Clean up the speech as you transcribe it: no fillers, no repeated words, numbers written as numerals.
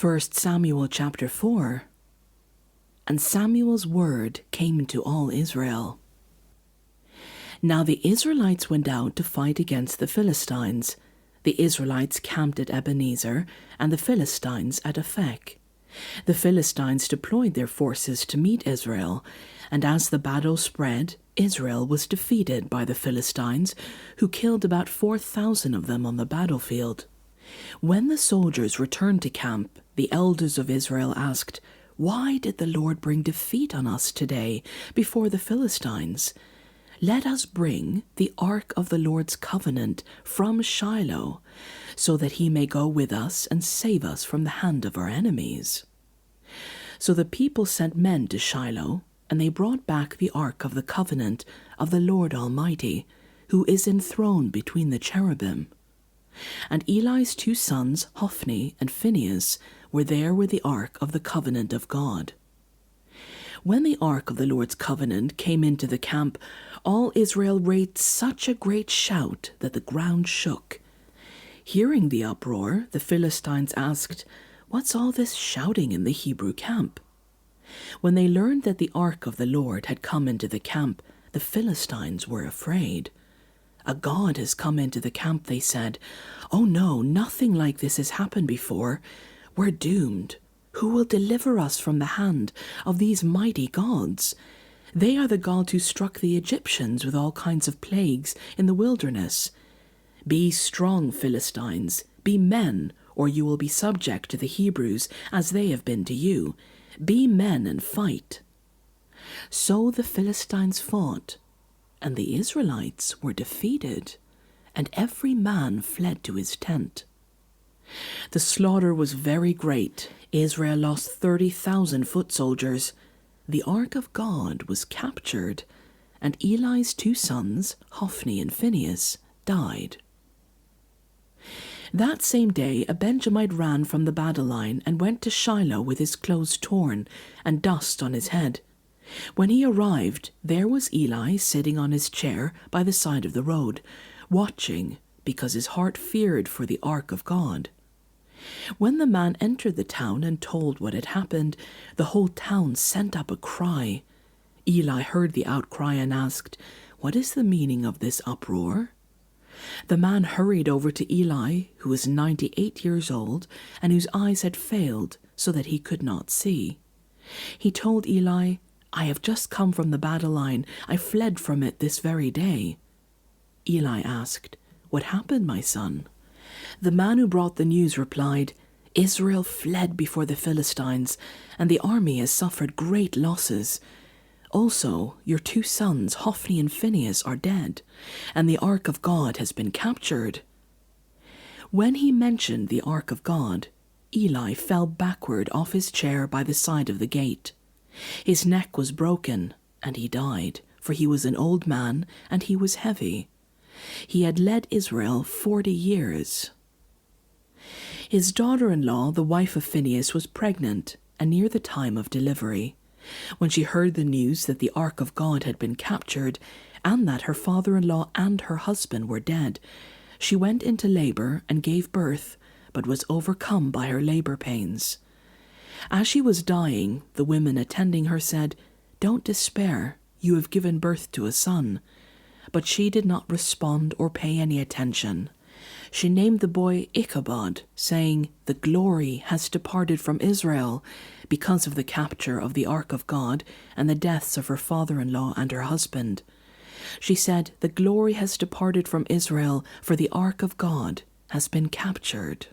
1 Samuel chapter 4. And Samuel's word came to all Israel. Now the Israelites went out to fight against the Philistines. The Israelites camped at Ebenezer, and the Philistines at Aphek. The Philistines deployed their forces to meet Israel, and as the battle spread, Israel was defeated by the Philistines, who killed about 4,000 of them on the battlefield. When the soldiers returned to camp, the elders of Israel asked, "Why did the Lord bring defeat on us today before the Philistines? Let us bring the ark of the Lord's covenant from Shiloh, so that he may go with us and save us from the hand of our enemies." So the people sent men to Shiloh, and they brought back the ark of the covenant of the Lord Almighty, who is enthroned between the cherubim. And Eli's 2 sons, Hophni and Phinehas, were there with the ark of the covenant of God. When the ark of the Lord's covenant came into the camp, all Israel raised such a great shout that the ground shook. Hearing the uproar, the Philistines asked, "What's all this shouting in the Hebrew camp?" When they learned that the ark of the Lord had come into the camp, the Philistines were afraid. "A god has come into the camp," they said. "Oh no, nothing like this has happened before. We're doomed. Who will deliver us from the hand of these mighty gods? They are the gods who struck the Egyptians with all kinds of plagues in the wilderness. Be strong, Philistines, be men, or you will be subject to the Hebrews as they have been to you. Be men and fight." So the Philistines fought, and the Israelites were defeated, and every man fled to his tent. The slaughter was very great. Israel lost 30,000 foot soldiers. The ark of God was captured, and Eli's 2 sons, Hophni and Phinehas, died. That same day a Benjamite ran from the battle line and went to Shiloh with his clothes torn and dust on his head. When he arrived, there was Eli sitting on his chair by the side of the road, watching, because his heart feared for the ark of God. When the man entered the town and told what had happened, the whole town sent up a cry. Eli heard the outcry and asked, "What is the meaning of this uproar?" The man hurried over to Eli, who was 98 years old, and whose eyes had failed so that he could not see. He told Eli, "I have just come from the battle line. I fled from it this very day." Eli asked, "What happened, my son?" The man who brought the news replied, "Israel fled before the Philistines, and the army has suffered great losses. Also, your 2 sons, Hophni and Phinehas, are dead, and the ark of God has been captured." When he mentioned the ark of God, Eli fell backward off his chair by the side of the gate. His neck was broken, and he died, for he was an old man, and he was heavy. He had led Israel 40 years. His daughter-in-law, the wife of Phinehas, was pregnant and near the time of delivery. When she heard the news that the ark of God had been captured, and that her father-in-law and her husband were dead, she went into labor and gave birth, but was overcome by her labor pains. As she was dying, the women attending her said, "Don't despair, you have given birth to a son." But she did not respond or pay any attention. She named the boy Ichabod, saying, "The glory has departed from Israel," because of the capture of the ark of God and the deaths of her father-in-law and her husband. She said, "The glory has departed from Israel, for the ark of God has been captured."